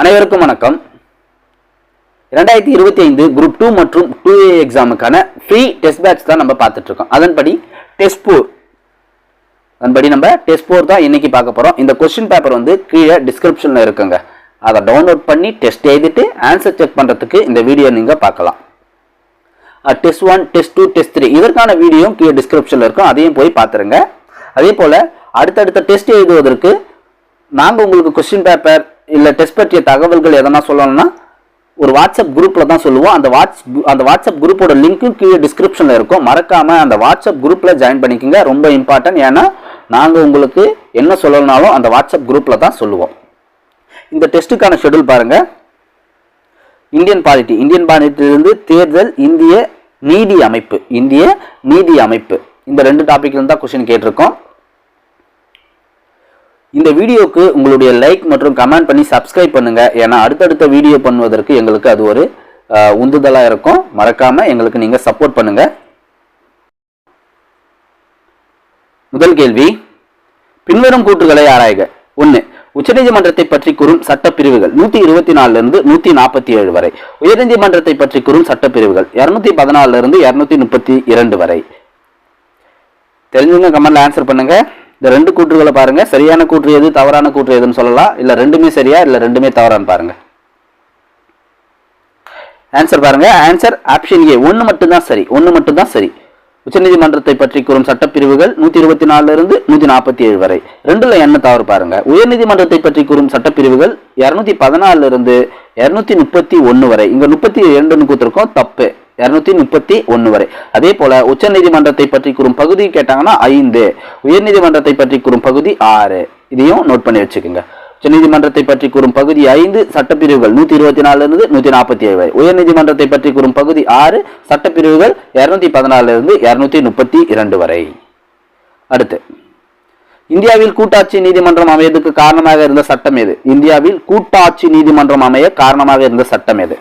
அனைவருக்கும் வணக்கம். 2025 குரூப் 2 மற்றும் 2A எக்ஸாமுக்கான ஃப்ரீ டெஸ்ட் பேட்ச் தான் நம்ம பார்த்துட்டு இருக்கோம். அதன்படி டெஸ்ட் 4 தான் இன்னைக்கு பார்க்க போறோம். இந்த கொஸ்டின் பேப்பர் வந்து கீழே டிஸ்கிரிப்ஷன்ல இருக்குங்க. அதை டவுன்லோட் பண்ணி டெஸ்ட் எழுதிட்டு ஆன்சர் செக் பண்றதுக்கு இந்த வீடியோ நீங்க பார்க்கலாம். டெஸ்ட் 1, டெஸ்ட் 2, டெஸ்ட் 3 இதற்கான வீடியோ கீழே டிஸ்கிரிப்ஷன்ல இருக்கும். அதையும் போய் பார்த்துருங்க. அதே போல அடுத்தடுத்த டெஸ்ட் எழுதுவதற்கு நாங்கள் உங்களுக்கு கொஸ்டின் பேப்பர் இல்லை டெஸ்ட் பற்றிய தகவல்கள் எதனா சொல்லணும்னா ஒரு வாட்ஸ்அப் குரூப்பில் தான் சொல்லுவோம். அந்த வாட்ஸ்அப் குரூப்போட லிங்க்கும் கீழே டிஸ்கிரிப்ஷனில் இருக்கும். மறக்காமல் அந்த வாட்ஸ்அப் குரூப்பில் ஜாயின் பண்ணிக்கோங்க. ரொம்ப இம்பார்ட்டன்ட். ஏன்னா நாங்கள் உங்களுக்கு என்ன சொல்லணும்னாலும் அந்த வாட்ஸ்அப் குரூப்பில் தான் சொல்லுவோம். இந்த டெஸ்ட்டுக்கான ஷெடியூல் பாருங்கள். இந்தியன் பாலிட்டியிலிருந்து தேர்தல், இந்திய நீதி அமைப்பு இந்த 2 டாபிக்ல தான் கொஸ்டின் கேட்டிருக்கோம். இந்த வீடியோக்கு உங்களுடைய லைக் மற்றும் கமெண்ட் பண்ணி சப்ஸ்கிரைப் பண்ணுங்க. ஏன்னா அடுத்தடுத்த வீடியோ பண்ணுவதற்கு எங்களுக்கு அது ஒரு உந்துதலா இருக்கும். மறக்காம எங்களுக்கு நீங்க சப்போர்ட் பண்ணுங்க. முதல் கேள்வி, பின்வரும் கூற்றுகளை ஆராய்க. 1. உச்சநீதிமன்றத்தை பற்றி கூறும் சட்டப்பிரிவுகள் 124 இருந்து 147 வரை. உயர்நீதிமன்றத்தை பற்றி கூறும் சட்டப்பிரிவுகள் 214 இருந்து 232 வரை. தெரிஞ்சுங்க, கமெண்ட்ல ஆன்சர் பண்ணுங்க. இந்த 2 கூற்றுகளை பாருங்க. சரியான கூற்று எது, தவறான கூற்று எதுன்னு சொல்லலாம். இல்ல ரெண்டுமே சரியா, இல்ல ரெண்டுமே தவறான்னு பாருங்க. ஆன்சர் பாருங்க. ஆன்சர் ஆப்ஷன் ஏ, 1 மட்டும்தான் சரி. உச்சநீதிமன்றத்தை பற்றி கூறும் சட்டப்பிரிவுகள் 124 இருந்து 147 வரை. 2ல என்ன தவறு பாருங்க. உயர்நீதிமன்றத்தை பற்றி கூறும் சட்டப்பிரிவுகள் 214 இருந்து 231 வரை. இங்க 32 கூத்திருக்கோம், தப்பு. 231 வரை. அதே போல உச்ச நீதிமன்றத்தை பற்றி கூறும் பகுதி கேட்டாங்கன்னா 5, உயர்நீதிமன்றத்தை பற்றி கூறும் பகுதி 6. இதையும் நோட் பண்ணி வச்சுக்கோங்க. உச்சநீதிமன்றத்தை பற்றி கூறும் பகுதி 5 சட்டப்பிரிவுகள் 124 இருந்து 147 வரை. உயர்நீதிமன்றத்தை பற்றி கூறும் பகுதி 6 சட்டப்பிரிவுகள் 214 இருந்து 232 வரை. அடுத்து, இந்தியாவில் கூட்டாட்சி நீதிமன்றம் அமையதுக்கு காரணமாக இருந்த சட்டம் எது? இந்தியாவில் கூட்டாட்சி நீதிமன்றம் அமைய காரணமாக இருந்த சட்டம் எது?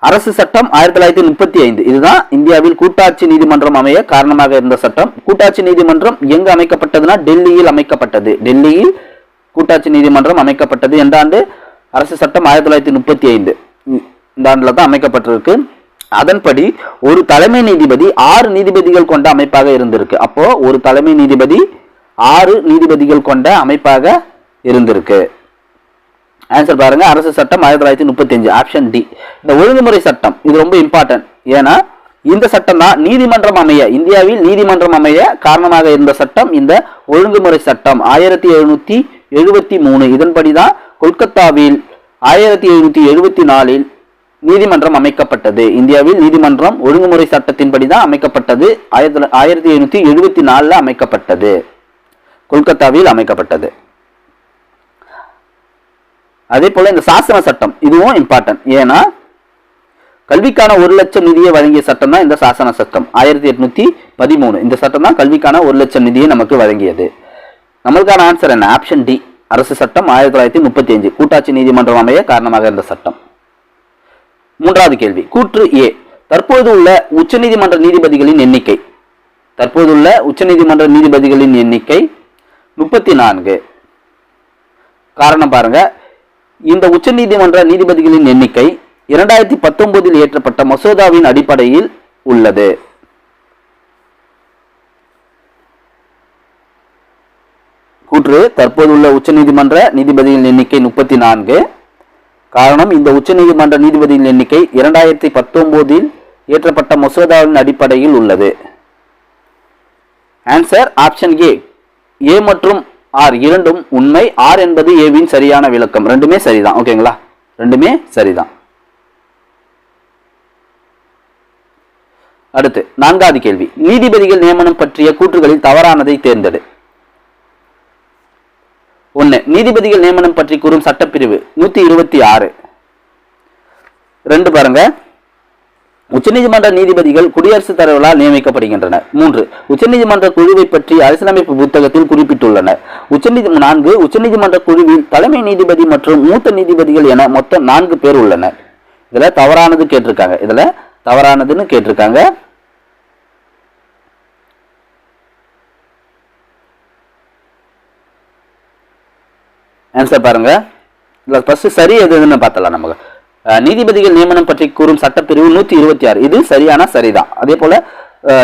அரசு சட்டம் 1935. இதுதான் இந்தியாவில் கூட்டாட்சி நீதிமன்றம் அமைய காரணமாக இருந்த சட்டம். கூட்டாட்சி நீதிமன்றம் எங்கு அமைக்கப்பட்டதுன்னா டெல்லியில் அமைக்கப்பட்டது. டெல்லியில் கூட்டாட்சி நீதிமன்றம் அமைக்கப்பட்டது. எந்த ஆண்டு? அரசு சட்டம் 1935 இந்த ஆண்டுல தான் அமைக்கப்பட்டிருக்கு. அதன்படி ஒரு தலைமை நீதிபதி 6 நீதிபதிகள் கொண்ட அமைப்பாக இருந்திருக்கு. அப்போ ஒரு தலைமை நீதிபதி 6 நீதிபதிகள் கொண்ட அமைப்பாக இருந்திருக்கு. ஆன்சர் பாருங்க. அரசு சட்டம் 1935, ஆப்ஷன் டி. இந்த ஒழுங்குமுறை சட்டம் இது ரொம்ப இம்பார்ட்டன்ட். ஏன்னா இந்த சட்டம் தான் நீதிமன்றம் அமைய, இந்தியாவில் நீதிமன்றம் அமைய காரணமாக இருந்த சட்டம் இந்த ஒழுங்குமுறை சட்டம் 1773. இதன்படிதான் கொல்கத்தாவில் 1774 நீதிமன்றம் அமைக்கப்பட்டது. இந்தியாவில் நீதிமன்றம் ஒழுங்குமுறை சட்டத்தின்படி தான் அமைக்கப்பட்டது. 1774 அமைக்கப்பட்டது. கொல்கத்தாவில் அமைக்கப்பட்டது. அதே போல இந்த சாசன சட்டம் இதுவும் இம்பார்ட்டன்ட். ஏன்னா கல்விக்கான 1 லட்சம் நிதியை வழங்கிய சட்டம் தான் இந்த சாசன சட்டம் 1813. இந்த சட்டம் தான் கல்விக்கான 1 லட்சம் நிதியை நமக்கு வழங்கியது. நம்மளுக்கான ஆன்சர் என்ன? ஆப்ஷன் டி, அரசு சட்டம் 1935 கூட்டாட்சி நீதிமன்றம் அமைய காரணமாக இருந்த சட்டம். 3வது கேள்வி, கூற்று ஏ, தற்போது உள்ள உச்சநீதிமன்ற நீதிபதிகளின் எண்ணிக்கை 34. காரணம் பாருங்க. இந்த உச்சநீதிமன்ற நீதிபதிகளின் எண்ணிக்கை 2019 இயற்றப்பட்ட மசோதாவின் அடிப்படையில் உள்ளது. கூற்று, தற்போதுள்ள உச்சநீதிமன்ற நீதிபதிகளின் எண்ணிக்கை 34. காரணம், இந்த உச்சநீதிமன்ற நீதிபதிகளின் எண்ணிக்கை 2019 இயற்றப்பட்ட மசோதாவின் அடிப்படையில் உள்ளது. Answer option A. ஏ மற்றும் ஆர் இரண்டும் உண்மை. ஆர் என்பது ஏவின் சரியான விளக்கம். ரெண்டுமே சரிதான். ஓகேங்களா? ரெண்டுமே சரிதான். அடுத்து 4வது கேள்வி, நீதிபதிகள் நியமனம் பற்றிய கூற்றுகளில் தவறானதை தேர்ந்தெடு. 1. நீதிபதிகள் நியமனம் பற்றி கூறும் சட்டப்பிரிவு 126. 2 பாருங்க, உச்சநீதிமன்ற நீதிபதிகள் குடியரசுத் தலைவரால் நியமிக்கப்படுகின்றனர். 3. உச்சநீதிமன்ற குழுவை பற்றி அரசியலமைப்பு புத்தகத்தில் குறிப்பிட்டுள்ளனர். 4. உச்சநீதிமன்ற குழுவில் தலைமை நீதிபதி மற்றும் மூத்த நீதிபதிகள் என மொத்தம் 4 பேர் உள்ளனர். இதுல தவறானதுன்னு கேட்டிருக்காங்க. ஆன்சர் பாருங்க. இல்லை ஃபர்ஸ்ட் சரி எதுன்னு பார்த்தலாம். நமக்கு நீதிபதிகள் நியமனம் பற்றி கூறும் சட்டப்பிரிவு 126 இது சரியான சரிதான். அதே போல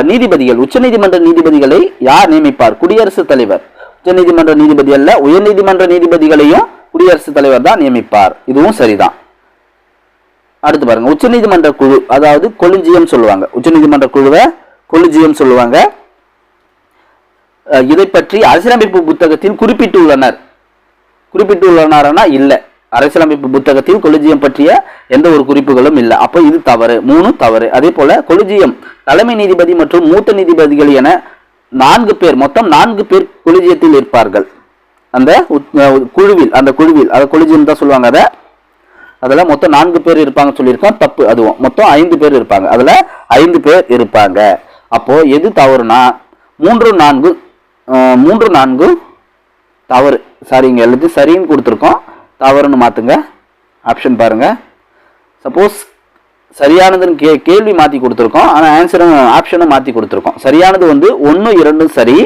நீதிபதிகள் உச்சநீதிமன்ற நீதிபதிகளை யார் நியமிப்பார்? குடியரசுத் தலைவர். உச்சநீதிமன்ற நீதிபதி அல்ல, உயர்நீதிமன்ற நீதிபதிகளையும் குடியரசுத் தலைவர் தான் நியமிப்பார். இதுவும் சரிதான். அடுத்து பாருங்க, உச்சநீதிமன்ற குழு, அதாவது கொலிஜியம் சொல்லுவாங்க. உச்சநீதிமன்ற குழுவை கொலிஜியம் சொல்லுவாங்க. இதை பற்றி அரசியலமைப்பு புத்தகத்தில் குறிப்பிட்டுள்ளனர்னா இல்லை. அரசியலமைப்பு புத்தகத்தில் கொலிஜியம் பற்றிய எந்த ஒரு குறிப்புகளும் இல்லை. அப்போ இது தவறு. 3 தவறு. அதே போல கொலிஜியம் தலைமை நீதிபதி மற்றும் மூத்த நீதிபதிகள் என 4 பேர், மொத்தம் 4 பேர் கொலிஜியத்தில் இருப்பார்கள். அந்த குழுவில் அதை கொலிஜியம் தான் சொல்லுவாங்க. அதில் மொத்தம் 4 பேர் இருப்பாங்க சொல்லியிருக்கோம். தப்பு. அதுவும் மொத்தம் 5 பேர் இருப்பாங்க. அதில் 5 பேர் இருப்பாங்க. அப்போ எது தவறுனா 3, 4 தவறு. சாரி, இங்கே எழுதி சரின்னு கொடுத்துருக்கோம், தவறுன்னு மாற்றுங்க. ஆப்ஷன் பாருங்க. சப்போஸ் சரியானதுன்னு கேள்வி மாற்றி கொடுத்துருக்கோம், ஆனால் ஆன்சரும் ஆப்ஷனும் மாற்றி கொடுத்துருக்கோம். சரியானது 1, 2 சரி,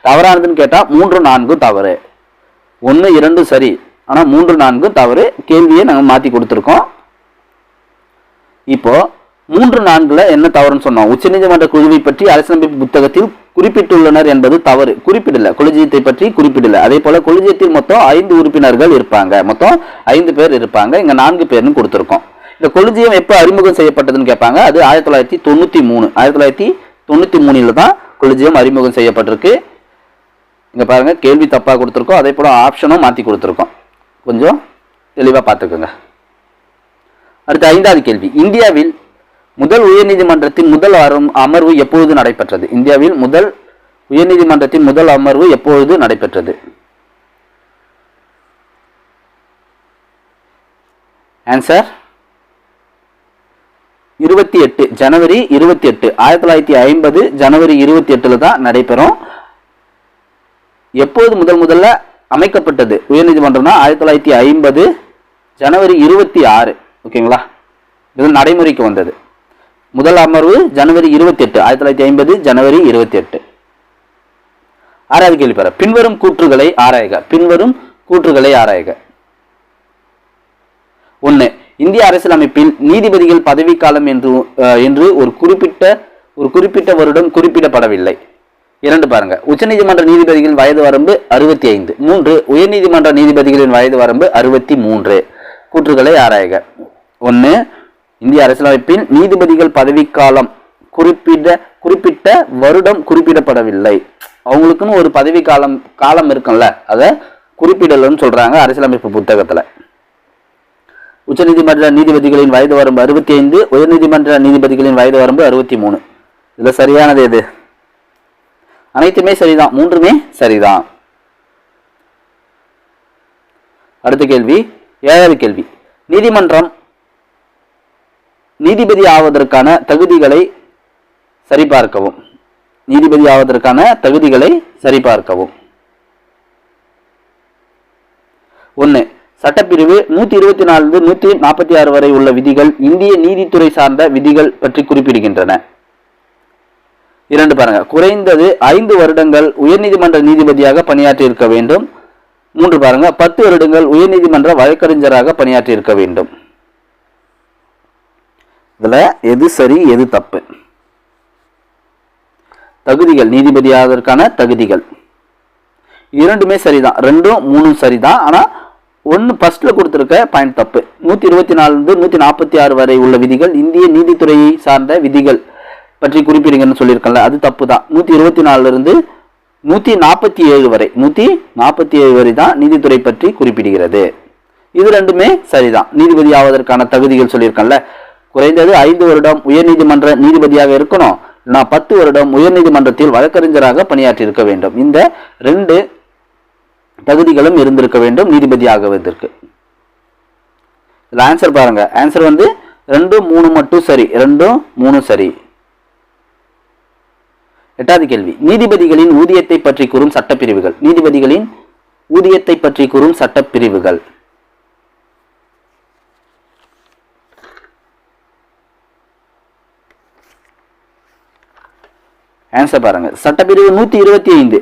தவறானதுன்னு கேட்டால் 3, 4 தவறு. 1, 2 சரி, ஆனால் 3, 4 தவறு. கேள்வியை நாங்கள் மாற்றி கொடுத்துருக்கோம். இப்போ 3, 4 என்ன தவறுன்னு சொன்னோம்? உச்சநீதிமன்ற குழுவை பற்றி அரசியலமைப்பு புத்தகத்தில் குறிப்பிட்டுள்ளனர் என்பது தவறு. குறிப்பிடல, கொலிஜியத்தை பற்றி குறிப்பிடல. அதே போல கொலிஜியத்தில் மொத்தம் 5 உறுப்பினர்கள் இருப்பாங்க. மொத்தம் 5 பேர் இருப்பாங்க. இங்க 4 பேர்னு கொடுத்துருக்கோம். இந்த கொலிஜியம் எப்போ அறிமுகம் செய்யப்பட்டதுன்னு கேட்பாங்க. அது 1993. 1993 தான் கொலிஜியம் அறிமுகம் செய்யப்பட்டிருக்கு. இங்க பாருங்க, கேள்வி தப்பா கொடுத்துருக்கோம். அதே போல ஆப்ஷனும் மாற்றி கொடுத்துருக்கோம். கொஞ்சம் தெளிவாக பார்த்துக்கோங்க. அடுத்து 5வது கேள்வி. இந்தியாவில் முதல் உயர்நீதிமன்றத்தின் முதல் அமர்வு எப்பொழுது நடைபெற்றது? இந்தியாவில் முதல் உயர்நீதிமன்றத்தின் முதல் அமர்வு எப்பொழுது நடைபெற்றது? ஆன்சர் 28 ஜனவரி 28 1950 ஜனவரி 28 தான் நடைபெறும். எப்போது முதல்ல அமைக்கப்பட்டது உயர்நீதிமன்றம்னா 1950 ஜனவரி 26. ஓகேங்களா? இது நடைமுறைக்கு வந்தது. முதல் அமர்வு ஜனவரி 28 1950 ஜனவரி 28. 6வது கேள்வி பாரு. பின்வரும் கூற்றுகளை ஆராய்க. 1. இந்திய அரசியலமைப்பில் நீதிபதிகள் பதவிக்காலம் என்று ஒரு குறிப்பிட்ட வருடம் குறிப்பிடப்படவில்லை. 2 பாருங்க. உச்சநீதிமன்ற நீதிபதிகளின் வயது வரம்பு 65. 3. உயர்நீதிமன்ற நீதிபதிகளின் வயது வரம்பு 63. கூற்றுகளை ஆராய்க. 1. இந்திய அரசியலமைப்பில் நீதிபதிகள் பதவிக்காலம் குறிப்பிட்ட வருடம் குறிப்பிடப்படவில்லை. அவங்களுக்குன்னு ஒரு பதவி காலம் இருக்கும்ல, அதை குறிப்பிடலன்னு சொல்றாங்க அரசியலமைப்பு புத்தகத்துல. உச்சநீதிமன்ற நீதிபதிகளின் வயது வரம்பு 65, உயர்நீதிமன்ற நீதிபதிகளின் வயது வரம்பு 63. இதுல சரியானது எது? அனைத்துமே சரிதான், 3மே சரிதான். அடுத்த கேள்வி 7வது கேள்வி. நீதிபதி ஆவதற்கான தகுதிகளை சரிபார்க்கவும். 1. சட்டப்பிரிவு 124 146 வரை உள்ள விதிகள் இந்திய நீதித்துறை சார்ந்த விதிகள் பற்றி குறிப்பிடுகின்றன. 2 பாருங்க. குறைந்தது 5 வருடங்கள் உயர்நீதிமன்ற நீதிபதியாக பணியாற்றி இருக்க வேண்டும். 3 பாருங்க. 10 வருடங்கள் உயர்நீதிமன்ற வழக்கறிஞராக பணியாற்றி இருக்க வேண்டும். இதுல எது சரி எது தப்பு? தகுதிகள், நீதிபதி ஆவதற்கான தகுதிகள் 2மே சரிதான், 2ம் 3ம் சரிதான். ஆனா 1 ஃபர்ஸ்ட்ல கொடுத்திருக்க பாயிண்ட் தப்பு. 124 146 வரை உள்ள விதிகள் இந்திய நீதித்துறையை சார்ந்த விதிகள் பற்றி குறிப்பிடுங்கன்னு சொல்லியிருக்கல, அது தப்பு தான். 124 147 வரை 147 வரை தான் நீதித்துறை பற்றி குறிப்பிடுகிறது. இது 2மே சரிதான். நீதிபதி ஆவதற்கான தகுதிகள் சொல்லியிருக்கல, குறைந்தது 5 வருடம் உயர்நீதிமன்ற நீதிபதியாக இருக்கணும், 10 வருடம் உயர்நீதிமன்றத்தில் வழக்கறிஞராக பணியாற்றி இருக்க வேண்டும். இந்த 2 தகுதிகளும் இருந்திருக்க வேண்டும் நீதிபதி ஆகுவதற்கு. இதுல ஆன்சர் பாருங்க. ஆன்சர் 2, 3 மட்டும் சரி, 2, 3 சரி. 8வது கேள்வி. நீதிபதிகளின் ஊதியத்தை பற்றி கூறும் சட்டப்பிரிவுகள். ஆன்சர் பாருங்க. சட்டப்பிரிவு 125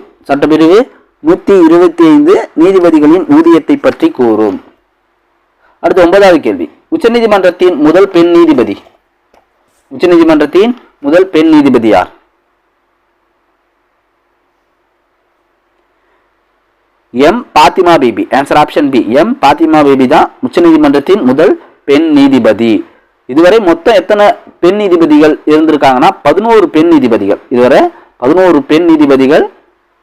125 நீதிபதிகளின் ஊதியத்தை பற்றி கூறும். அடுத்து 9வது கேள்வி. உச்சநீதிமன்றத்தின் முதல் பெண் நீதிபதி. உச்சநீதிமன்றத்தின் முதல் பெண் நீதிபதி யார்? M Fathima Beevi. Answer option B, M Fathima Beevi தான் உச்சநீதிமன்றத்தின் முதல் பெண் நீதிபதி. இதுவரை மொத்தம் எத்தனை பெண் நீதிபதிகள் இருந்திருக்காங்கன்னா 11 பெண் நீதிபதிகள். இதுவரை 11 பெண் நீதிபதிகள்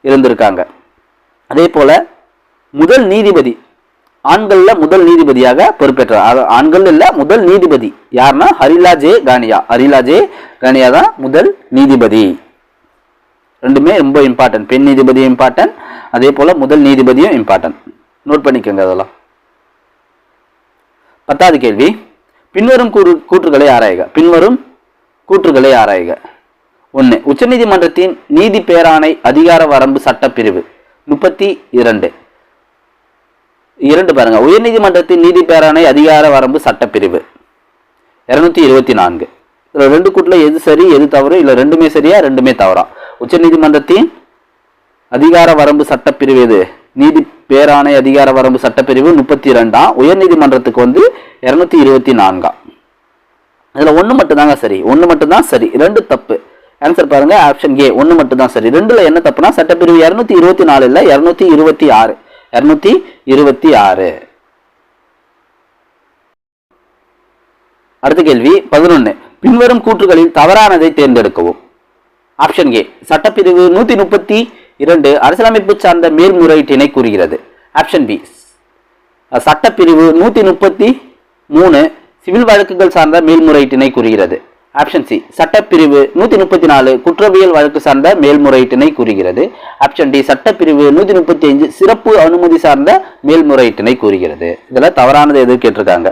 இருந்திருக்காங்க. அதே போல முதல் நீதிபதி, ஆண்கள்ல முதல் நீதிபதியாக பொறுப்பேற்றார். ஆண்கள் இல்ல, முதல் நீதிபதி யாருன்னா ஹரிலா ஜே கானியா. ஹரிலா ஜே கானியா தான் முதல் நீதிபதி. ரெண்டுமே ரொம்ப இம்பார்ட்டன்ட். பெண் நீதிபதியும் இம்பார்ட்டன்ட், அதே போல முதல் நீதிபதியும் இம்பார்ட்டன்ட். நோட் பண்ணிக்கோங்க அதெல்லாம். 10வது கேள்வி. பின்வரும் கூற்றுகளை ஆராய்க. பின்வரும் கூற்றுகளை ஆராய்க. 1. உச்சநீதிமன்றத்தின் நீதி பேராணை அதிகார வரம்பு சட்டப்பிரிவு 32. 2 பாருங்க. உயர்நீதிமன்றத்தின் நீதி பேராணை அதிகார வரம்பு சட்டப்பிரிவு 224. இதுல 2 கூட்டுல எது சரி எது தவறு? இல்ல ரெண்டுமே சரியா ரெண்டுமே தவறா? உச்சநீதிமன்றத்தின் அதிகார வரம்பு சட்டப்பிரிவு எது? நீதி பேராணை அதிகார வரம்பு சட்டப்பிரிவு 32. உயர்நீதிமன்றத்துக்கு 224. இதுல 1 மட்டும் தாங்க சரி. 1 மட்டும் தான் சரி, 2 தப்பு. ஆன்சர் பாருங்க, ஆப்ஷன் ஏ 1 மட்டும் தான் சரி. 2ல என்ன தப்புனா சட்டப்பிரிவு 224 இல்ல 226. 226. அடுத்த கேள்வி 11. பின்வரும் கூற்றுகளில் தவறானதை தேர்ந்தெடுக்கவும். ஆப்ஷன் ஏ சட்டப்பிரிவு 132 அரசியலமைப்பு சார்ந்த மேல்முறையீட்டினை கூறுகிறது. ஆப்ஷன் பி சட்டப்பிரிவு 133 சிவில் வழக்குகள் சார்ந்த மேல்முறையீட்டினை கூறுகிறது. ஆப்ஷன் சி சட்டப்பிரிவு 134 குற்றவியல் வழக்கு சார்ந்த மேல்முறையீட்டினை கூறுகிறது. ஆப்ஷன் டி சட்டப்பிரிவு 135 சிறப்பு அனுமதி சார்ந்த மேல்முறையீட்டினை கூறுகிறது. இதுல தவறானது எது கேட்டிருக்காங்க?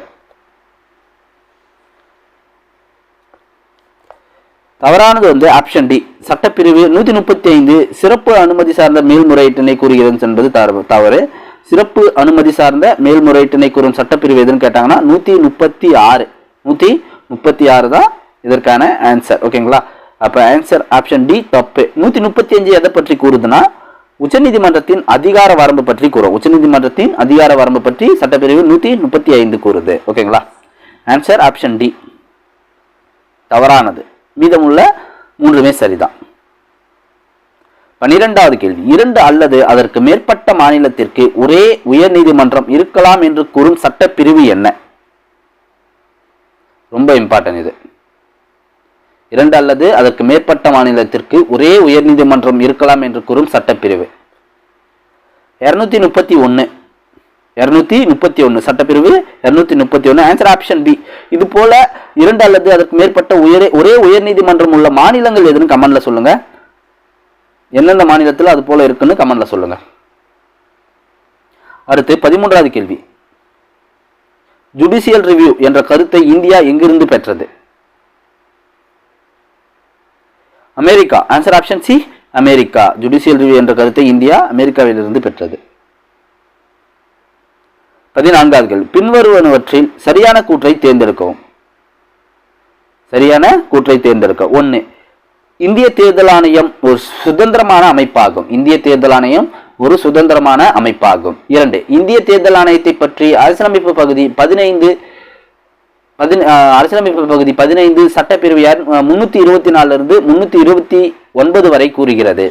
தவறானது ஆப்ஷன் டி சட்டப்பிரிவு 135 சிறப்பு அனுமதி சார்ந்த மேல்முறையீட்டினை கூறுகிறது என்பது தவறு. சிறப்பு அனுமதி சார்ந்த மேல்முறையீட்டினை கூறும் சட்டப்பிரிவு எதுன்னு கேட்டாங்கன்னா 136. 136 தான் இதற்கான ஆன்சர். ஓகேங்களா? அப்ப ஆன்சர் ஆப்ஷன் டி தப்பு. 135 எதை பற்றி கூறுதுன்னா உச்சநீதிமன்றத்தின் அதிகார வரம்பு பற்றி கூறும். உச்சநீதிமன்றத்தின் அதிகார வரம்பு பற்றி சட்டப்பிரிவு 135 கூறுது. ஓகேங்களா? ஆன்சர் ஆப்ஷன் டி தவறானது. மீதமுள்ள 3மே சரிதான். 12வது கேள்வி. 2 அல்லது அதற்கு மேற்பட்ட மாநிலத்திற்கு ஒரே உயர் நீதிமன்றம் இருக்கலாம் என்று கூறும் சட்டப்பிரிவு என்ன? ரொம்ப இம்பார்ட்டன்ட் இது. 2 அல்லது அதற்கு மேற்பட்ட மாநிலத்திற்கு ஒரே உயர் நீதிமன்றம் இருக்கலாம் என்று கூறும் சட்டப்பிரிவு 231 சட்டப்பிரிவு 231. Answer option B. இது போல 2 அல்லது அதற்கு மேற்பட்ட ஒரே உயர் நீதிமன்றம் உள்ள மாநிலங்கள் எதுன்னு கமெண்ட்ல சொல்லுங்க. எந்தெந்த மாநிலத்தில் அது போல இருக்குன்னு கமெண்ட்ல சொல்லுங்க. அடுத்து 13வது கேள்வி. ஜுடிஷியல் ரிவ்யூ என்ற கருத்தை இந்தியா எங்கிருந்து பெற்றது? America. Answer option C America. Judicial review என்ற கருத்தை இந்தியா அமெரிக்காவிலிருந்து பெற்றது. 14வது கேள்வி. பின்வருவனவற்றில் சரியான கூற்றை தேர்ந்தெடுக்கவும். சரியான கூற்றை தேர்ந்தெடுக்க. 1. இந்திய தேர்தல் ஆணையம் ஒரு சுதந்திரமான அமைப்பாகும். இந்திய தேர்தல் ஆணையம் ஒரு சுதந்திரமான அமைப்பாகும். 2. இந்திய தேர்தல் ஆணையத்தை பற்றி அரசியலமைப்பு பகுதி 15 சட்டப்பிரிவு 324 இருந்து 329 வரை கூறுகிறது.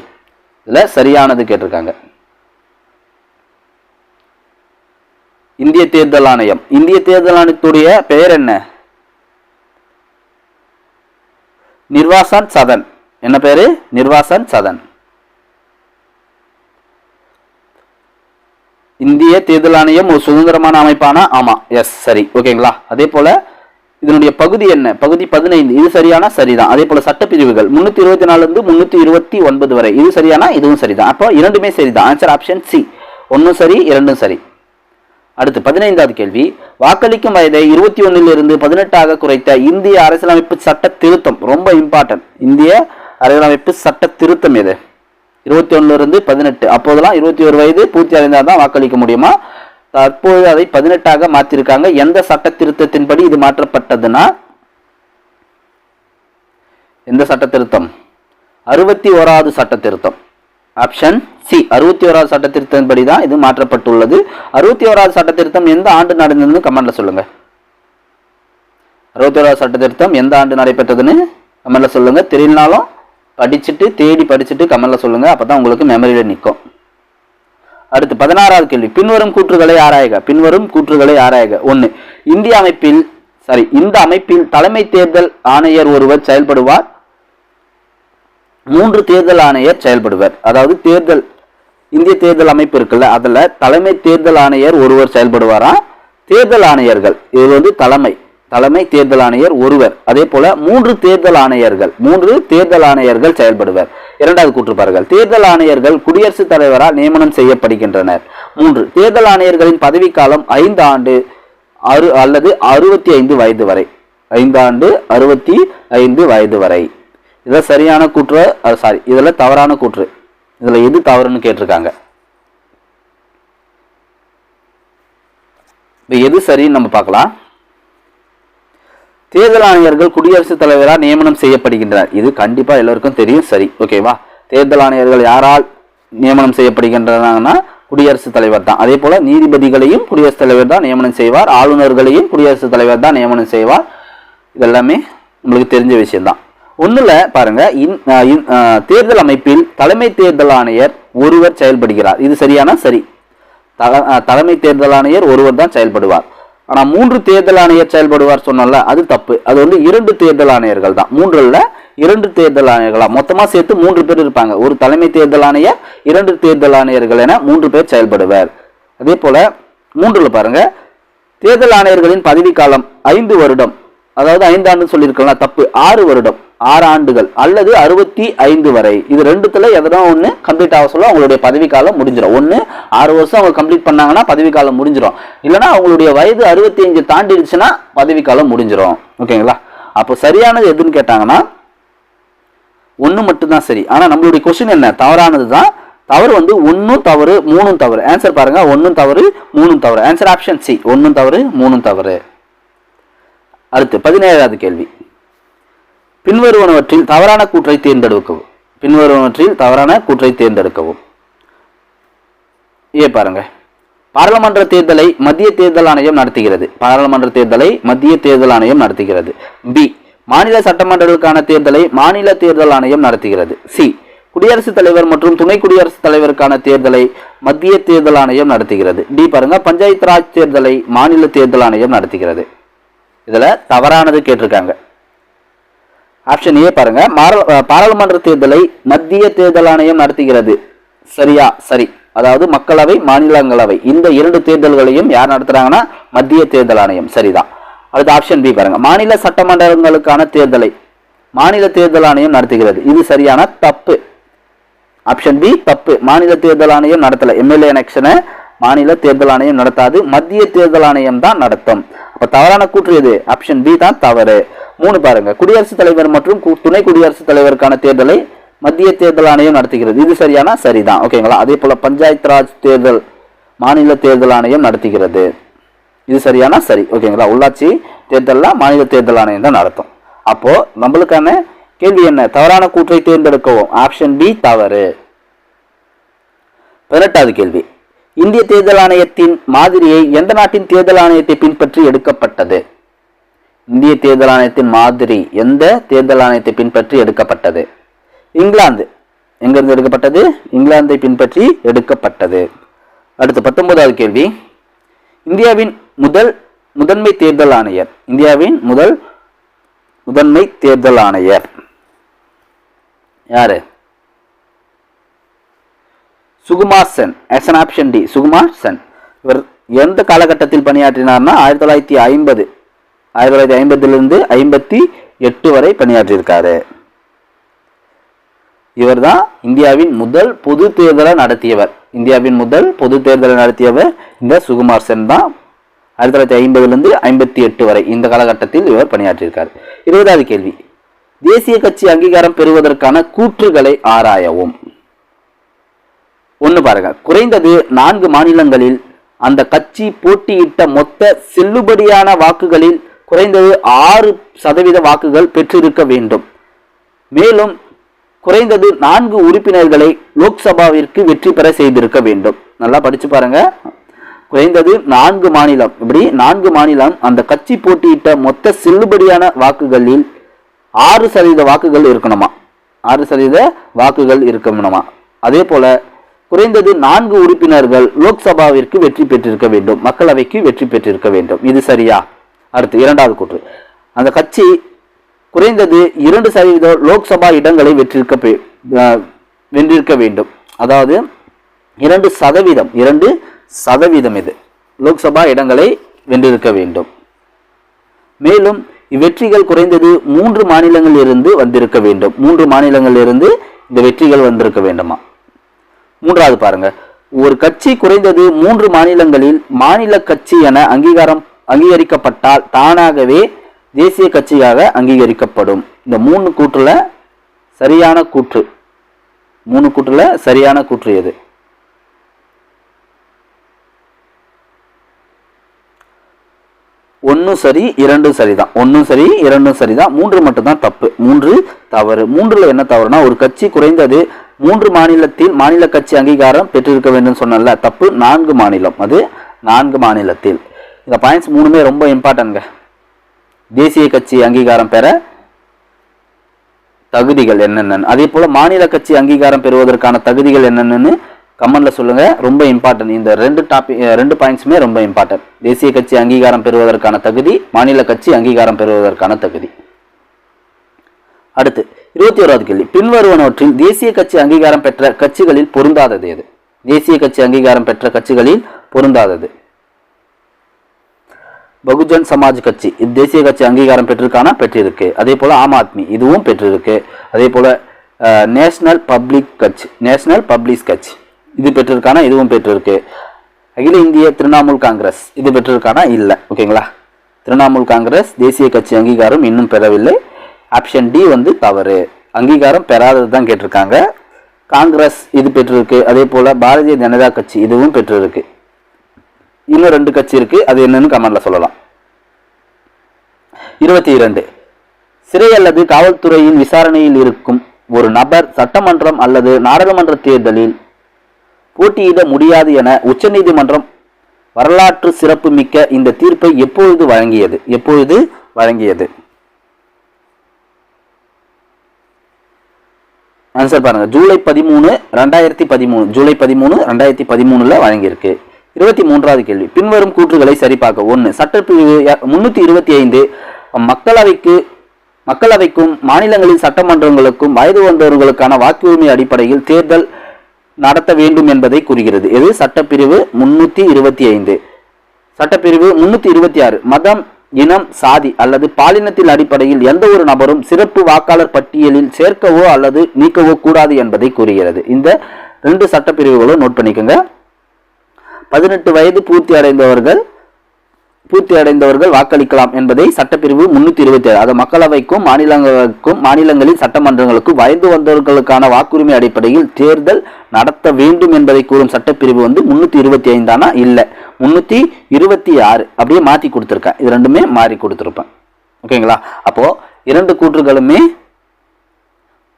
இதுல சரியானது கேட்டிருக்காங்க. இந்திய தேர்தல் ஆணையம். இந்திய தேர்தல் ஆணையத்துடைய பெயர் என்ன? நிர்வாசன் சதன். என்ன பேரு? நிர்வாசன் சதன். இந்திய தேர்தல் ஆணையம் ஒரு சுதந்திரமான அமைப்பானா? ஆமா, எஸ், சரி. ஓகேங்களா? அதே போல இதனுடைய பகுதி என்ன? பகுதி 15. இது சரியானா? சரிதான். அதே போல சட்டப்பிரிவுகள் 324 இருந்து 329 வரை. இது சரியானா? இதுவும் சரிதான். அப்போ இரண்டுமே சரிதான். Answer option C. ஒன்னும் சரி, இரண்டும் சரி. அடுத்து 15வது கேள்வி. வாக்களிக்கும் வயதை 21 இருந்து 18 குறைத்த இந்திய அரசியலமைப்பு சட்ட திருத்தம். ரொம்ப இம்பார்ட்டன்ட். இந்திய அரசியலமைப்பு சட்ட திருத்தம் எது? 21 இருந்து 18. அப்போதெல்லாம் 21 வயது பூர்த்தி அடைந்தால் தான் வாக்களிக்க முடியுமா? தற்போது அதை 18 மாற்றிருக்காங்க. எந்த சட்ட திருத்தத்தின்படி இது மாற்றப்பட்டதுன்னா எந்த சட்ட திருத்தம்? 61வது சட்ட திருத்தம். ஆப்ஷன் சி 61வது சட்ட திருத்தத்தின்படி தான் இது மாற்றப்பட்டுள்ளது. 61வது சட்ட திருத்தம் எந்த ஆண்டு நடந்ததுன்னு கமெண்ட்ல சொல்லுங்க. 61வது சட்ட திருத்தம் எந்த ஆண்டு நடைபெற்றதுன்னு கமெண்ட்ல சொல்லுங்க. தெரியலனாலும் தேடி படிச்சுட்டு கமெண்ட்ல சொல்லுங்க. அப்பதான் உங்களுக்கு மெமரியில நிற்கும். அடுத்து 16வது கேள்வி. பின்வரும் கூற்றுகளை ஆராய்க. 1. இந்த அமைப்பில் தலைமை தேர்தல் ஆணையர் ஒருவர் செயல்படுவார். 3 தேர்தல் ஆணையர் செயல்படுவர். அதாவது இந்திய தேர்தல் அமைப்பு இருக்குல்ல, அதுல தலைமை தேர்தல் ஆணையர் ஒருவர் செயல்படுவாரா. தேர்தல் ஆணையர்கள், இது தலைமை தேர்தல் ஆணையர் ஒருவர். அதே போல 3 தேர்தல் ஆணையர்கள் செயல்படுவர். 2வது கூற்று பாருங்கள். தேர்தல் ஆணையர்கள் குடியரசுத் தலைவரால் நியமனம் செய்யப்படுகின்றனர். 3. தேர்தல் ஆணையர்களின் பதவிக்காலம் 5 ஆண்டு அல்லது 65 வயது வரை. 5 ஆண்டு 65 வயது வரை. இதுல சரியான கூற்று, இதுல தவறான கூற்று. இதுல எது தவறுன்னு கேட்டிருக்காங்க. எது சரின்னு நம்ம பார்க்கலாம். தேர்தல் ஆணையர்கள் குடியரசுத் தலைவரால் நியமனம் செய்யப்படுகின்றனர். இது கண்டிப்பா எல்லாருக்கும் தெரியும். சரி, ஓகேவா. தேர்தல் ஆணையர்கள் யாரால் நியமனம் செய்யப்படுகின்றன? குடியரசுத் தலைவர் தான். அதே போல நீதிபதிகளையும் குடியரசுத் தலைவர் தான் நியமனம் செய்வார். ஆளுநர்களையும் குடியரசுத் தலைவர் தான் நியமனம் செய்வார். இதெல்லாமே உங்களுக்கு தெரிஞ்ச விஷயம்தான். ஒண்ணுல பாருங்க, தேர்தல் அமைப்பில் தலைமை தேர்தல் ஆணையர் ஒருவர் செயல்படுகிறார். இது சரியான சரி. தலைமை தேர்தல் ஆணையர் ஒருவர் தான் செயல்படுவார். ஆனா 3 தேர்தல் ஆணையர் செயல்படுவார் சொன்னல, அது தப்பு. அது 2 தேர்தல் ஆணையர்கள் தான். 3ல 2 தேர்தல் ஆணையர்களா மொத்தமா சேர்த்து 3 பேர் இருப்பாங்க. ஒரு தலைமை தேர்தல் ஆணையர், 2 தேர்தல் ஆணையர்கள் என 3 பேர் செயல்படுவர். அதே போல 3ல பாருங்க, தேர்தல் ஆணையர்களின் பதவிக்காலம் 5 வருடம். அதாவது 5 ஆண்டு சொல்லியிருக்கலாம், தப்பு. 6 வருடம், 6 ஆண்டுகள் அல்லது 65 வரை. இது 2த்துல எதனா ஒண்ணு கம்ப்ளீட் ஆக சொல்ல அவங்களுடைய பதவிக்காலம் முடிஞ்சிடும். 1 6 வருஷம் அவங்க கம்ப்ளீட் பண்ணாங்கன்னா பதவிக்காலம் முடிஞ்சிடும். இல்லைன்னா அவங்களுடைய வயது 65 தாண்டிடுச்சுன்னா பதவிக்காலம் முடிஞ்சிடும். ஓகேங்களா? அப்போ சரியானது எதுன்னு கேட்டாங்கன்னா 1 மட்டும்தான் சரி. ஆனா நம்மளுடைய கொஸ்டின் என்ன? தவறானது தான். தவறு 1 தவறு 3 தவறு. ஆன்சர் பாருங்க, 1 தவறு 3 தவறு. ஆன்சர் ஆப்ஷன் சி, 1 தவறு 3 தவறு. அடுத்து 17வது கேள்வி. பின்வருவனவற்றில் தவறான கூற்றை தேர்ந்தெடுக்கவும். பாருங்க, பாராளுமன்ற தேர்தலை மத்திய தேர்தல் ஆணையம் நடத்துகிறது. பி. மாநில சட்டமன்றங்களுக்கான தேர்தலை மாநில தேர்தல் ஆணையம் நடத்துகிறது. சி. குடியரசுத் தலைவர் மற்றும் துணை குடியரசுத் தலைவருக்கான தேர்தலை மத்திய தேர்தல் ஆணையம் நடத்துகிறது. டி பாருங்க, பஞ்சாயத்து ராஜ் தேர்தலை மாநில தேர்தல் ஆணையம் நடத்துகிறது. இதுல தவறானது கேட்டிருக்காங்க. ஆப்ஷன் ஏ பாருங்க, பாராளுமன்ற தேர்தலை மத்திய தேர்தல் ஆணையம் நடத்துகிறது. சரியா? சரி. அதாவது மக்களவை, மாநிலங்களவை இந்த 2 தேர்தல்களையும் யார் நடத்துறாங்கன்னா மத்திய தேர்தல் ஆணையம். சரிதான். அடுத்து ஆப்ஷன் பி பாருங்க, மாநில சட்டமன்றங்களுக்கான தேர்தலை மாநில தேர்தல் ஆணையம் நடத்துகிறது. இது சரியான தப்பு. ஆப்ஷன் பி தப்பு. மாநில தேர்தல் ஆணையம் நடத்தல. எம்எல்ஏ எலெக்ஷனை மாநில தேர்தல் ஆணையம் நடத்தாது, மத்திய தேர்தல் ஆணையம் தான் நடத்தும். அப்ப தவறான கூற்று எது? ஆப்ஷன் பி தான் தவறு. 3 பாருங்க, குடியரசுத் தலைவர் மற்றும் துணை குடியரசுத் தலைவருக்கான தேர்தலை மத்திய தேர்தல் ஆணையம் நடத்துகிறது. இது சரியான சரிதான். ஓகேங்களா? அதே போல பஞ்சாயத்து ராஜ் தேர்தல் மாநில தேர்தல் ஆணையம் நடத்துகிறது. இது சரியான சரி. ஓகேங்களா? உள்ளாட்சி தேர்தலில் மாநில தேர்தல் ஆணையம் தான் நடத்தும். அப்போ நம்மளுக்கான கேள்வி என்ன? தவறான கூற்றை தேர்ந்தெடுக்கவும். ஆப்ஷன் பி தவறு. 18வது கேள்வி. இந்திய தேர்தல் ஆணையத்தின் மாதிரியை எந்த நாட்டின் தேர்தல் ஆணையத்தை பின்பற்றி எடுக்கப்பட்டது? இந்திய தேர்தல் ஆணையத்தின் மாதிரி எந்த தேர்தல் ஆணையத்தை பின்பற்றி எடுக்கப்பட்டது? இங்கிலாந்து. எங்கிருந்து எடுக்கப்பட்டது? இங்கிலாந்தை பின்பற்றி எடுக்கப்பட்டது. அடுத்து 19வது கேள்வி. இந்தியாவின் முதன்மை தேர்தல் ஆணையர். இந்தியாவின் முதன்மை தேர்தல் ஆணையர் யாரு? சுகுமார் சென். Option D Sukumar Sen. இவர் எந்த காலகட்டத்தில் பணியாற்றினார்னா 1950 58 வரை பணியாற்றியிருக்காரு. இவர் தான் இந்தியாவின் முதல் பொது தேர்தலை நடத்தியவர். இந்த சுகுமார் சென் தான். 1950 58 வரை இந்த காலகட்டத்தில் இவர் பணியாற்றியிருக்கார். 20வது கேள்வி. தேசிய கட்சி அங்கீகாரம் பெறுவதற்கான கூற்றுகளை ஆராயவும். 1 பாருங்க, குறைந்தது 4 மாநிலங்களில் அந்த கட்சி போட்டியிட்ட மொத்த செல்லுபடியான வாக்குகளில் குறைந்தது 6% வாக்குகள் பெற்றிருக்க வேண்டும். மேலும் குறைந்தது 4 உறுப்பினர்களை லோக்சபாவிற்கு வெற்றி பெற செய்திருக்க வேண்டும். நல்லா படிச்சு பாருங்க. குறைந்தது 4 மாநிலம், இப்படி 4 மாநிலம் அந்த கட்சி போட்டியிட்ட மொத்த செல்லுபடியான வாக்குகளில் 6% வாக்குகள் இருக்கணுமா, 6% வாக்குகள் இருக்கணுமா. அதே போல குறைந்தது 4 உறுப்பினர்கள் லோக்சபாவிற்கு வெற்றி பெற்றிருக்க வேண்டும், மக்களவைக்கு வெற்றி பெற்றிருக்க வேண்டும். இது சரியா? அடுத்து இரண்டாவது கூற்று, அந்த கட்சி குறைந்தது 2% லோக்சபா இடங்களை வென்றிருக்க வேண்டும். அதாவது 2% இது லோக்சபா இடங்களை வென்றிருக்க வேண்டும். மேலும் இவ்வெற்றிகள் குறைந்தது 3 மாநிலங்களில் இருந்து வந்திருக்க வேண்டும். 3 மாநிலங்களில் இருந்து இந்த வெற்றிகள் வந்திருக்க வேண்டுமா. மூன்றாவது பாருங்க, ஒரு கட்சி குறைந்தது 3 மாநிலங்களில் மாநில கட்சி என அங்கீகரிக்கப்பட்டால் தானாகவே தேசிய கட்சியாக அங்கீகரிக்கப்படும். இந்த 3 கூற்றுல சரியான கூற்று, 3 கூற்றுல சரியான கூற்று எது? ஒன்னும் சரி 2 சரிதான், 1 சரி 2 சரிதான், 3 மட்டும் தான் தப்பு. 3 தவறு. 3ல என்ன தவறுனா, ஒரு கட்சி குறைந்தது 3 மாநிலத்தில் மாநில கட்சி அங்கீகாரம் பெற்றிருக்க வேண்டும் சொன்னல, தப்பு. 4 மாநிலம், அது 4 மாநிலத்தில். இந்த பாயிண்ட்ஸ் 3மே ரொம்ப இம்பார்ட்டன்ட்ங்க. தேசிய கட்சி அங்கீகாரம் பெற தகுதிகள் என்னென்ன, அதே போல மாநில கட்சி அங்கீகாரம் பெறுவதற்கான தகுதிகள் என்னென்னு கமெண்ட்ல சொல்லுங்க. ரொம்ப இம்பார்ட்டன்ட். இந்த 2 பாயிண்ட்ஸுமே ரொம்ப இம்பார்ட்டன்ட். தேசிய கட்சி அங்கீகாரம் பெறுவதற்கான தகுதி, மாநில கட்சி அங்கீகாரம் பெறுவதற்கான தகுதி. அடுத்து 21வது கேள்வி, பின்வருவனவற்றில் தேசிய கட்சி அங்கீகாரம் பெற்ற கட்சிகளில் பொருந்தாதது எது? தேசிய கட்சி அங்கீகாரம் பெற்ற கட்சிகளில் பொருந்தாதது. பகுஜன் சமாஜ் கட்சி இது தேசிய கட்சி அங்கீகாரம் பெற்றிருக்கு. அதே போல ஆம் ஆத்மி இதுவும் பெற்றிருக்கு. அதே போல நேஷனல் பப்ளிக் கட்சி இது பெற்றிருக்கான, இதுவும் பெற்றிருக்கு. அகில இந்திய திரிணாமுல் காங்கிரஸ் இது பெற்றிருக்கானா? இல்லை. ஓகேங்களா, திரிணாமுல் காங்கிரஸ் தேசிய கட்சி அங்கீகாரம் இன்னும் பெறவில்லை. ஆப்ஷன் டி தவறு. அங்கீகாரம் பெறாதது தான் கேட்டிருக்காங்க. காங்கிரஸ் இது பெற்றிருக்கு. அதே போல பாரதிய ஜனதா கட்சி இதுவும் பெற்றிருக்கு. இன்னும் 2 கட்சி இருக்கு, அது என்னன்னு கமெண்ட்ல சொல்லலாம். 22 சிறை அல்லது காவல்துறையின் விசாரணையில் இருக்கும் ஒரு நபர் சட்டமன்றம் அல்லது நாடாளுமன்ற தேர்தலில் போட்டியிட முடியாது என உச்சநீதிமன்றம் வரலாற்று சிறப்பு மிக்க இந்த தீர்ப்பை எப்பொழுது வழங்கியது? ஆன்சர் பாருங்க, ஜூலை 13, 2013 வழங்கியிருக்கு. 23வது கேள்வி, பின்வரும் கூற்றுகளை சரிபார்க்க. 1 சட்டப்பிரிவு 325 மக்களவைக்கும் மாநிலங்களின் சட்டமன்றங்களுக்கும் வயது வந்தவர்களுக்கான வாக்குரிமை அடிப்படையில் தேர்தல் நடத்த வேண்டும் என்பதை கூறுகிறது. எது? சட்டப்பிரிவு 325. சட்டப்பிரிவு 326 மதம், இனம், சாதி அல்லது பாலினத்தின் அடிப்படையில் எந்த ஒரு நபரும் சிறப்பு வாக்காளர் பட்டியலில் சேர்க்கவோ அல்லது நீக்கவோ கூடாது என்பதை கூறுகிறது. இந்த 2 சட்டப்பிரிவுகளும் நோட் பண்ணிக்கோங்க. 18 வயது பூர்த்தி அடைந்தவர்கள் வாக்களிக்கலாம் என்பதை சட்டப்பிரிவு 327, அது மக்களவைக்கும் மாநிலங்களின் சட்டமன்றங்களுக்கும் வயது வந்தவர்களுக்கான வாக்குரிமை அடிப்படையில் தேர்தல் நடத்த வேண்டும் என்பதை கூறும் சட்டப்பிரிவு 325 ஆனா இல்ல 326 அப்படியே மாத்தி கொடுத்திருக்கேன். இது ரெண்டுமே மாறி கொடுத்திருப்பேன். ஓகேங்களா, அப்போ 2 கூற்றுகளுமே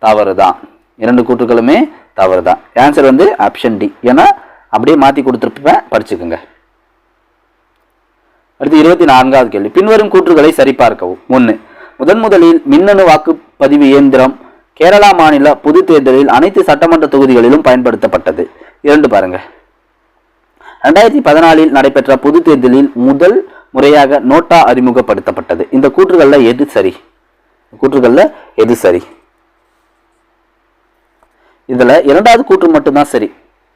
தவறுதான். 2 கூற்றுகளுமே தவறுதான். Answer option D. ஏன்னா அப்படியே மாத்தி கொடுத்திருப்பேன், படிச்சுக்கோங்க. அடுத்து 24வது கேள்வி, பின்வரும் கூற்றுகளை சரிபார்க்கவும். 1 முதலில் மின்னணு வாக்குப்பதிவு இயந்திரம் கேரளா மாநில பொது தேர்தலில் அனைத்து சட்டமன்ற தொகுதிகளிலும் பயன்படுத்தப்பட்டது. 2 பாருங்க, 2014 நடைபெற்ற பொது தேர்தலில் முதல் முறையாக நோட்டா அறிமுகப்படுத்தப்பட்டது. இந்த கூற்றுகள்ல எது சரி? இதுல 2வது கூற்று மட்டும்தான் சரி.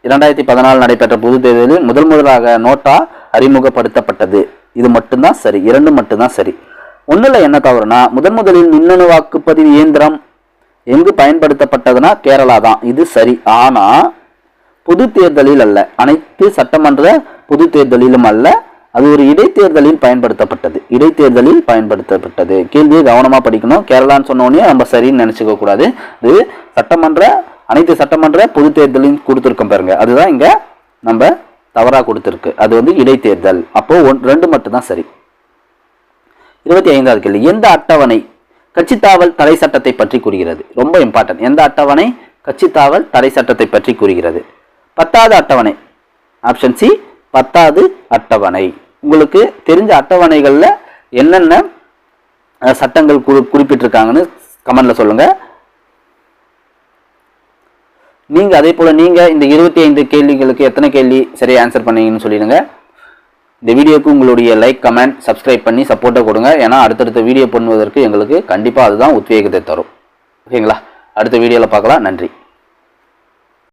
2014 நடைபெற்ற பொது தேர்தலில் முதலாக நோட்டா அறிமுகப்படுத்தப்பட்டது, இது மட்டும்தான் சரி. 2 மட்டும்தான் சரி. 1ல என்ன தவறுனா, முதலில் மின்னணு வாக்குப்பதிவு இயந்திரம் எங்கு பயன்படுத்தப்பட்டதுன்னா கேரளா தான், இது சரி. ஆனா பொது தேர்தலில் அல்ல, அனைத்து சட்டமன்ற பொது தேர்தலிலும் அல்ல, அது ஒரு இடைத்தேர்தலில் பயன்படுத்தப்பட்டது. கேள்வியை கவனமா படிக்கணும். கேரளான்னு சொன்னோடனே நம்ம சரின்னு நினைச்சுக்க கூடாது. இது அனைத்து சட்டமன்ற பொது தேர்தலில் கொடுத்திருக்கோம் பாருங்க, அதுதான் இங்க நம்ம தவறா கொடுத்திருக்கு. அது இடைத்தேர்தல். அப்போ 2 மட்டும் தான் சரி. 25வது கேள்வி, எந்த அட்டவணை கட்சித்தாவல் தடை சட்டத்தை பற்றி கூறுகிறது? ரொம்ப இம்பார்ட்டன்ட். எந்த அட்டவணை கட்சித்தாவல் தடை சட்டத்தை பற்றி கூறுகிறது? 10வது அட்டவணை. ஆப்ஷன் சி 10வது அட்டவணை. உங்களுக்கு தெரிஞ்ச அட்டவணைகளில் என்னென்ன சட்டங்கள் குறிப்பிட்டிருக்காங்கன்னு கமெண்ட்ல சொல்லுங்க. நீங்கள் அதே போல் நீங்கள் இந்த 25 கேள்விகளுக்கு எத்தனை கேள்வி சரியாக ஆன்சர் பண்ணீங்கன்னு சொல்லிடுங்க. இந்த வீடியோக்கு உங்களுடைய லைக், கமெண்ட், சப்ஸ்கிரைப் பண்ணி சப்போர்ட்டை கொடுங்க. ஏன்னா அடுத்தடுத்த வீடியோ பண்ணுவதற்கு எங்களுக்கு கண்டிப்பாக அதுதான் உத்வேகத்தை தரும். ஓகேங்களா? அடுத்த வீடியோவில் பார்க்கலாம். நன்றி.